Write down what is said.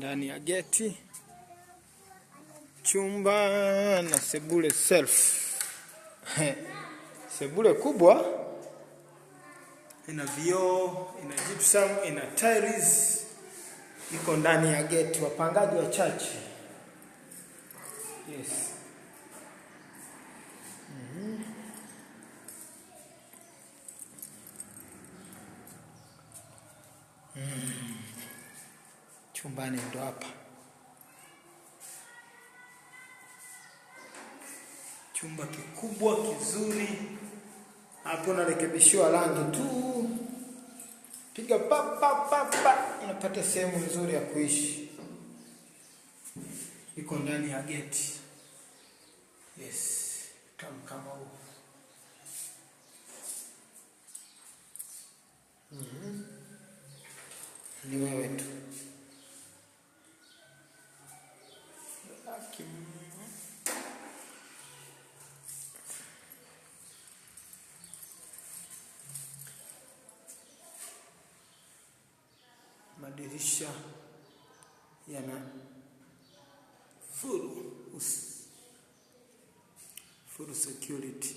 ndani ya geti, chumba na sebule self. Sebule kubwa, ina vioo, ina gypsum, ina tiles, iko ndani ya geti. Wapangaji wachache. Yes. Chumbani ndo hapa. Chumba kikubwa kizuri. Hapo narekebishiwa rangi tu. Piga pa unapata sehemu nzuri ya kuishi. Iko ndani ya geti. Yes. Kama huu. Ni wewe tu. Madirisha yana full security.